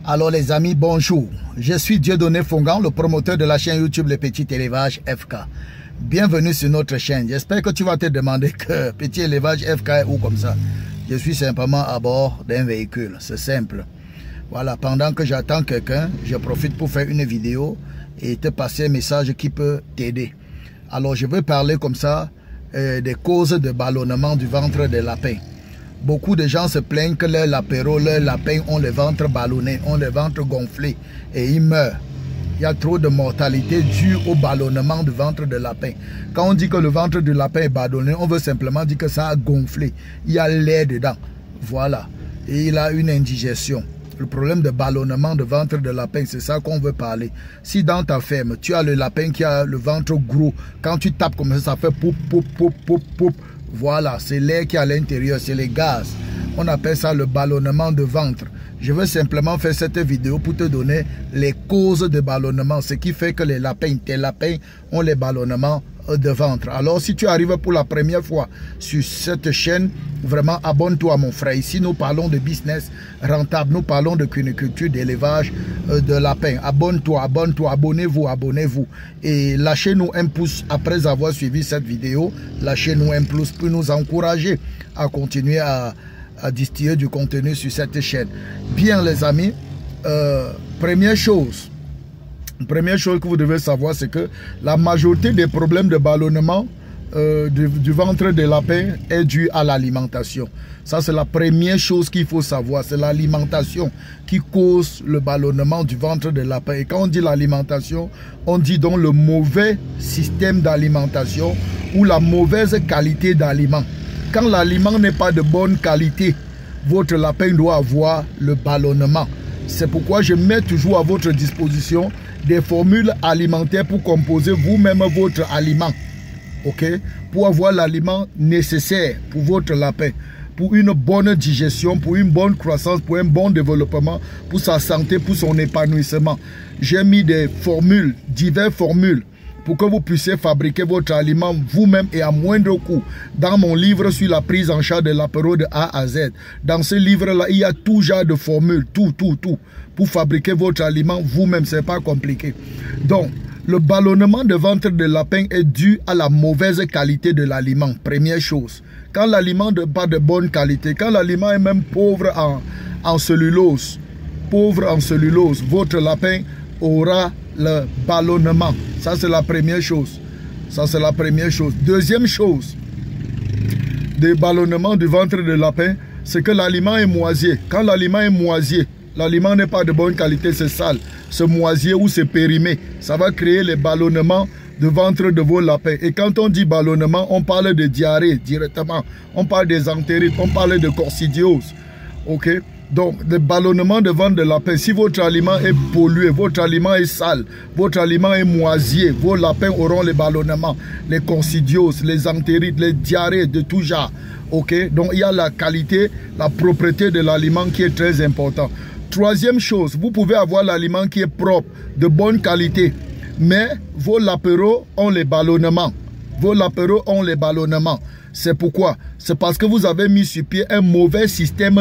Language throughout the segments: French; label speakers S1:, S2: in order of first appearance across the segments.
S1: Alors les amis, bonjour. Je suis Dieudonné Fongan, le promoteur de la chaîne YouTube Le Petit Élevage FK. Bienvenue sur notre chaîne. J'espère que tu vas te demander que Petit Élevage FK est où comme ça. Je suis simplement à bord d'un véhicule. C'est simple. Voilà, pendant que j'attends quelqu'un, je profite pour faire une vidéo et te passer un message qui peut t'aider. Alors je veux parler comme ça des causes de ballonnement du ventre des lapins. Beaucoup de gens se plaignent que leurs lapins ont le ventre ballonné, ont le ventre gonflé et ils meurent. Il y a trop de mortalité due au ballonnement du ventre de lapin. Quand on dit que le ventre du lapin est ballonné, on veut simplement dire que ça a gonflé. Il y a l'air dedans. Voilà. Et il a une indigestion. Le problème de ballonnement de ventre de lapin, c'est ça qu'on veut parler. Si dans ta ferme, tu as le lapin qui a le ventre gros, quand tu tapes comme ça fait poup, poup, poup, poup, poup. Voilà, c'est l'air qui est à l'intérieur, c'est les gaz. On appelle ça le ballonnement de ventre. Je veux simplement faire cette vidéo pour te donner les causes de ballonnement, ce qui fait que tes lapins ont les ballonnements de ventre. Alors si tu arrives pour la première fois sur cette chaîne, vraiment abonne-toi mon frère. Ici nous parlons de business rentable, nous parlons de cuniculture, d'élevage de lapins. Abonne-toi, abonnez-vous, abonnez-vous. Et lâchez-nous un pouce après avoir suivi cette vidéo. Lâchez-nous un pouce pour nous encourager à continuer à distiller du contenu sur cette chaîne. Bien les amis, première chose que vous devez savoir, c'est que la majorité des problèmes de ballonnement du ventre des lapins est due à l'alimentation. Ça, c'est la première chose qu'il faut savoir. C'est l'alimentation qui cause le ballonnement du ventre des lapins. Et quand on dit l'alimentation, on dit donc le mauvais système d'alimentation ou la mauvaise qualité d'aliment. Quand l'aliment n'est pas de bonne qualité, votre lapin doit avoir le ballonnement. C'est pourquoi je mets toujours à votre disposition des formules alimentaires pour composer vous-même votre aliment. Ok? Pour avoir l'aliment nécessaire pour votre lapin, pour une bonne digestion, pour une bonne croissance, pour un bon développement, pour sa santé, pour son épanouissement. J'ai mis des formules, diverses formules, pour que vous puissiez fabriquer votre aliment vous-même et à moindre coût. Dans mon livre sur la prise en charge de l'apéro de A à Z, dans ce livre-là, il y a tout genre de formules, tout, pour fabriquer votre aliment vous-même, c'est pas compliqué. Donc, le ballonnement de ventre de lapin est dû à la mauvaise qualité de l'aliment, première chose. Quand l'aliment n'est pas de bonne qualité, quand l'aliment est même pauvre en cellulose, votre lapin aura le ballonnement. Ça, c'est la première chose. Deuxième chose, des ballonnements du ventre de lapin, c'est que l'aliment est moisier. Quand l'aliment est moisier, l'aliment n'est pas de bonne qualité, c'est sale, c'est moisier ou c'est périmé. Ça va créer les ballonnements de ventre de vos lapins. Et quand on dit ballonnement, on parle de diarrhée directement. On parle des entérites, on parle de coccidiose. Ok? Donc, le ballonnement de ventre de lapin, si votre aliment est pollué, votre aliment est sale, votre aliment est moisier, vos lapins auront les ballonnements, les coccidioses, les entérites, les diarrhées de tout genre. Ok? Donc, il y a la qualité, la propreté de l'aliment qui est très important. Troisième chose, vous pouvez avoir l'aliment qui est propre, de bonne qualité, mais vos lapéros ont les ballonnements. C'est pourquoi? C'est parce que vous avez mis sur pied un mauvais système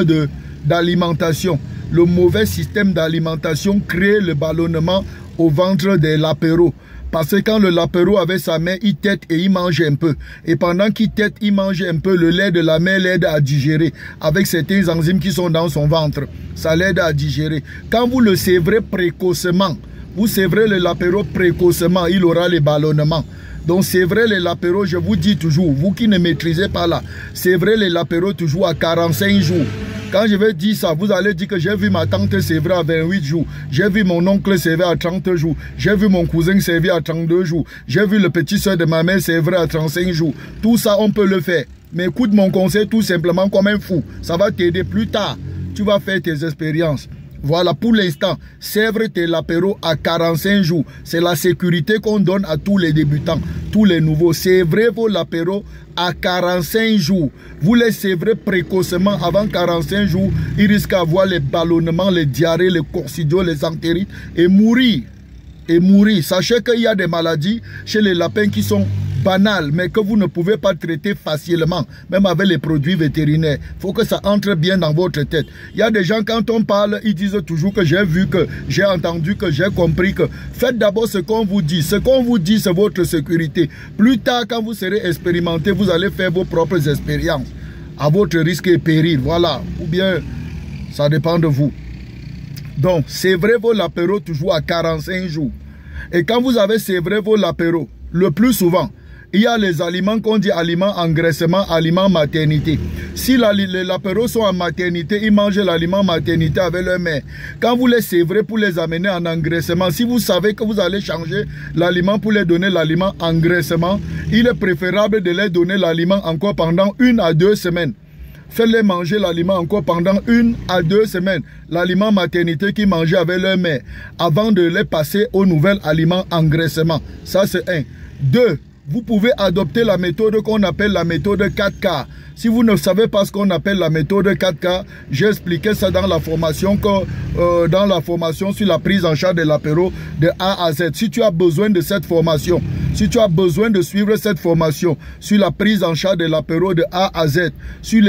S1: d'alimentation. Le mauvais système d'alimentation crée le ballonnement au ventre des lapéros. Parce que quand le lapéro avec sa mère, il tète et il mange un peu. Et pendant qu'il tète, il mange un peu, le lait de la mère l'aide à digérer avec certaines enzymes qui sont dans son ventre. Ça l'aide à digérer. Quand vous le sévrez précocement, vous sévrez le lapéro précocement, il aura les ballonnements. Donc sévrez les lapéros, je vous dis toujours, vous qui ne maîtrisez pas là, sévrez les lapéros toujours à 45 jours. Quand je vais dire ça, vous allez dire que j'ai vu ma tante sévrer à 28 jours. J'ai vu mon oncle sévrer à 30 jours. J'ai vu mon cousin sévrer à 32 jours. J'ai vu le petit soeur de ma mère sévrer à 35 jours. Tout ça, on peut le faire. Mais écoute mon conseil tout simplement comme un fou. Ça va t'aider plus tard. Tu vas faire tes expériences. Voilà, pour l'instant, sèvre tes lapéros à 45 jours. C'est la sécurité qu'on donne à tous les débutants, tous les nouveaux. Sévrez vos lapéros à 45 jours. Vous les sévrez précocement avant 45 jours. Ils risquent d'avoir les ballonnements, les diarrhées, les coccidioses, les entérites et mourir. Sachez qu'il y a des maladies chez les lapins qui sont banal, mais que vous ne pouvez pas traiter facilement, même avec les produits vétérinaires. Il faut que ça entre bien dans votre tête. Il y a des gens, quand on parle, ils disent toujours que j'ai vu, que j'ai entendu, que j'ai compris, que faites d'abord ce qu'on vous dit. Ce qu'on vous dit, c'est votre sécurité. Plus tard, quand vous serez expérimenté, vous allez faire vos propres expériences. À votre risque et péril, voilà. Ou bien, ça dépend de vous. Donc, sévrez vos lapéros toujours à 45 jours. Et quand vous avez sévré vos lapéros, le plus souvent, il y a les aliments qu'on dit aliments engraissement, aliments maternité. Si les lapéros sont en maternité, ils mangent l'aliment maternité avec leur mère. Quand vous les sévrez pour les amener en engraissement, si vous savez que vous allez changer l'aliment pour les donner l'aliment engraissement, il est préférable de les donner l'aliment encore pendant 1 à 2 semaines. Faites-les manger l'aliment encore pendant 1 à 2 semaines. L'aliment maternité qu'ils mangeaient avec leur mère, avant de les passer au nouvel aliment engraissement. Ça, c'est 1. 2. Vous pouvez adopter la méthode qu'on appelle la méthode 4K. Si vous ne savez pas ce qu'on appelle la méthode 4K, j'ai expliqué ça dans la formation sur la prise en charge de l'apéro de A à Z. Si tu as besoin de cette formation, si tu as besoin de suivre cette formation sur la prise en charge de l'apéro de A à Z, sur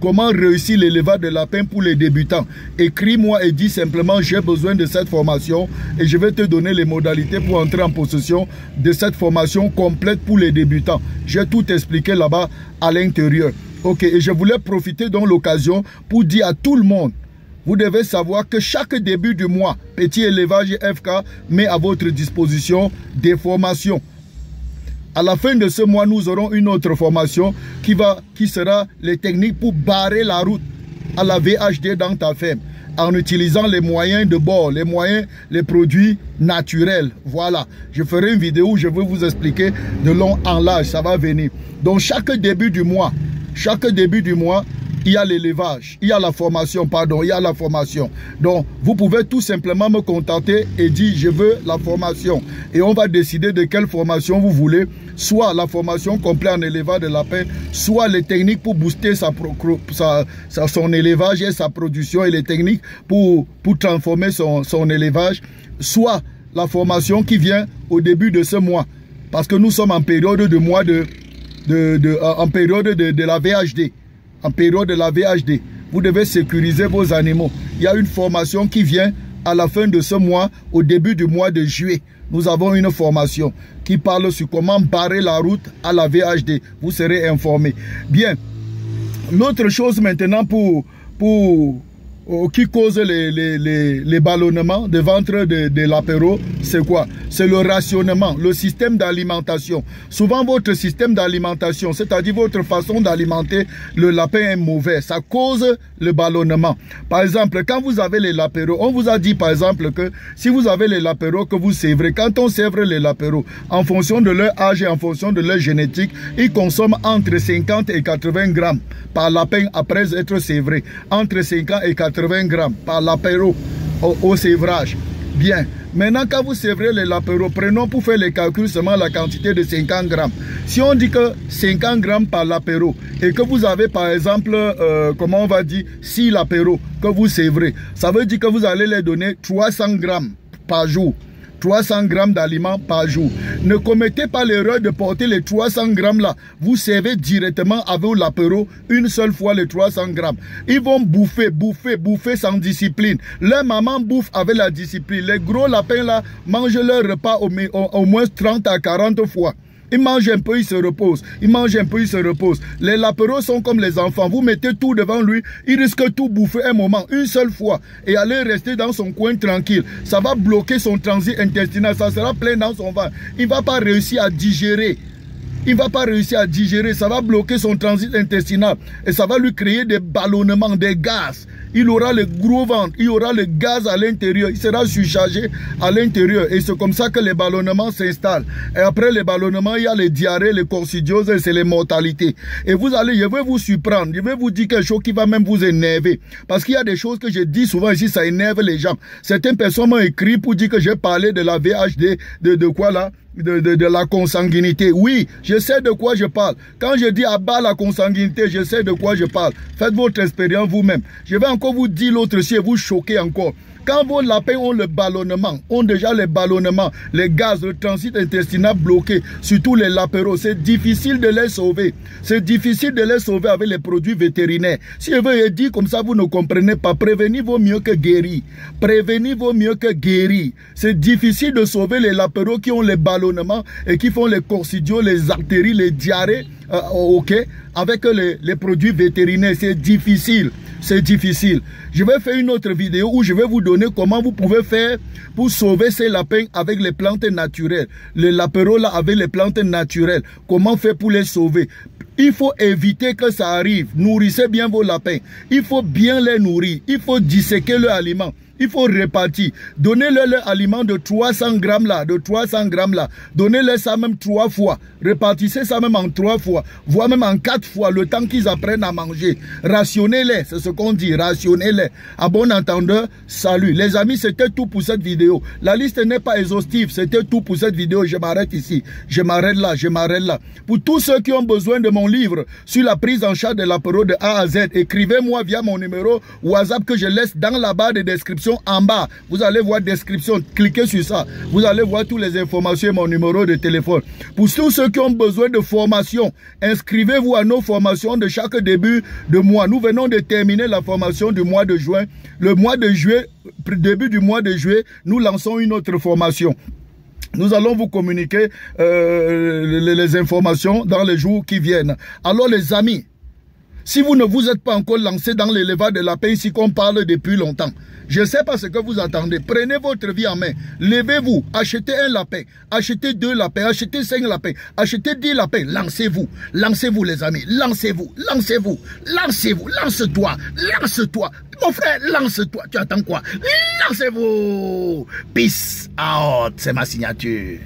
S1: comment réussir l'élevage de lapin pour les débutants, écris-moi et dis simplement j'ai besoin de cette formation et je vais te donner les modalités pour entrer en possession de cette formation complète pour les débutants. J'ai tout expliqué là-bas à l'intérieur. Ok, et je voulais profiter de l'occasion pour dire à tout le monde, vous devez savoir que chaque début du mois, Petit Élevage FK met à votre disposition des formations. À la fin de ce mois, nous aurons une autre formation qui sera les techniques pour barrer la route à la VHD dans ta ferme en utilisant les moyens de bord, les produits naturels. Voilà, je ferai une vidéo où je vais vous expliquer de long en large, ça va venir. Donc chaque début du mois, il y a l'élevage, il y a la formation, pardon, il y a la formation. Donc, vous pouvez tout simplement me contacter et dire, je veux la formation. Et on va décider de quelle formation vous voulez. Soit la formation complète en élevage de lapin, soit les techniques pour booster son élevage et sa production et les techniques pour transformer son élevage, soit la formation qui vient au début de ce mois. Parce que nous sommes en période de la VHD. En période de la VHD, vous devez sécuriser vos animaux. Il y a une formation qui vient à la fin de ce mois, au début du mois de juillet. Nous avons une formation qui parle sur comment barrer la route à la VHD. Vous serez informés. Bien, l'autre chose maintenant qui cause les ballonnements de ventre de l'apéro, c'est quoi? C'est le rationnement, le système d'alimentation. Souvent, votre système d'alimentation, c'est-à-dire votre façon d'alimenter le lapin est mauvais. Ça cause le ballonnement. Par exemple, quand vous avez les lapéros, on vous a dit par exemple que si vous avez les lapéros que vous sévrez, quand on sèvre les lapéros, en fonction de leur âge et en fonction de leur génétique, ils consomment entre 50 et 80 grammes par lapin après être sévré. Entre 50 et 80 grammes par lapéro au sévrage. Bien. Maintenant, quand vous sévrez les lapéros, prenons pour faire les calculs seulement la quantité de 50 grammes. Si on dit que 50 grammes par lapéro et que vous avez par exemple, comment on va dire, 6 lapéros que vous sévrez, ça veut dire que vous allez les donner 300 grammes par jour. 300 grammes d'aliments par jour. Ne commettez pas l'erreur de porter les 300 grammes là. Vous servez directement avec l'apéro une seule fois les 300 grammes. Ils vont bouffer sans discipline. Leur maman bouffe avec la discipline. Les gros lapins là mangent leur repas au moins 30 à 40 fois. Ils mangent un peu, ils se reposent. Ils mangent un peu, ils se reposent. Les lapéros sont comme les enfants. Vous mettez tout devant lui, il risque tout bouffer un moment, une seule fois, et aller rester dans son coin tranquille. Ça va bloquer son transit intestinal. Ça sera plein dans son ventre. Il ne va pas réussir à digérer. Il ne va pas réussir à digérer. Ça va bloquer son transit intestinal. Et ça va lui créer des ballonnements, des gaz. Il aura le gros ventre, il aura le gaz à l'intérieur, il sera surchargé à l'intérieur. Et c'est comme ça que les ballonnements s'installent. Et après les ballonnements, il y a les diarrhées, les coccidioses, et c'est les mortalités. Et vous allez, je vais vous surprendre, je vais vous dire quelque chose qui va même vous énerver. Parce qu'il y a des choses que je dis souvent ici, ça énerve les gens. Certaines personnes m'ont écrit pour dire que j'ai parlé de la VHD, de quoi là? De la consanguinité. Oui, je sais de quoi je parle. Quand je dis abat la consanguinité, je sais de quoi je parle. Faites votre expérience vous-même. Je vais encore vous dire l'autre si et vous choquer encore. Quand vos lapins ont le ballonnement, ont déjà les ballonnements, les gaz, le transit intestinal bloqué, surtout les lapéros, c'est difficile de les sauver. C'est difficile de les sauver avec les produits vétérinaires. Si je veux dire comme ça, vous ne comprenez pas. Prévenir vaut mieux que guérir. Prévenir vaut mieux que guérir. C'est difficile de sauver les lapéros qui ont les ballonnements et qui font les coccidios, les artères, les diarrhées, ok, avec les produits vétérinaires. C'est difficile. C'est difficile. Je vais faire une autre vidéo où je vais vous donner comment vous pouvez faire pour sauver ces lapins avec les plantes naturelles. Les lapéros là avec les plantes naturelles. Comment faire pour les sauver? Il faut éviter que ça arrive. Nourrissez bien vos lapins. Il faut bien les nourrir. Il faut disséquer leurs aliments. Il faut répartir. Donnez-leur leur aliment de 300 grammes là, de 300 grammes là. Donnez-leur ça même 3 fois. Répartissez ça même en 3 fois, voire même en 4 fois, le temps qu'ils apprennent à manger. Rationnez-les, c'est ce qu'on dit, rationnez-les. À bon entendeur, salut. Les amis, c'était tout pour cette vidéo. La liste n'est pas exhaustive, c'était tout pour cette vidéo. Je m'arrête ici, je m'arrête là, je m'arrête là. Pour tous ceux qui ont besoin de mon livre sur la prise en charge de l'apéro de A à Z, écrivez-moi via mon numéro WhatsApp que je laisse dans la barre de description en bas. Vous allez voir description, cliquez sur ça. Vous allez voir toutes les informations et mon numéro de téléphone. Pour tous ceux qui ont besoin de formation, inscrivez-vous à nos formations de chaque début de mois. Nous venons de terminer la formation du mois de juin. Le mois de juillet, début du mois de juillet, nous lançons une autre formation. Nous allons vous communiquer les informations dans les jours qui viennent. Alors les amis, si vous ne vous êtes pas encore lancé dans l'élevage de lapin ici qu'on parle depuis longtemps, je ne sais pas ce que vous attendez. Prenez votre vie en main. Levez-vous. Achetez un lapin. Achetez 2 lapins. Achetez 5 lapins. Achetez 10 lapins. Lancez-vous. Lancez-vous les amis. Lancez-vous. Lancez-vous. Lancez-vous. Lance-toi. Lance-toi. Mon frère, lance-toi. Tu attends quoi? Lancez-vous. Peace out. C'est ma signature.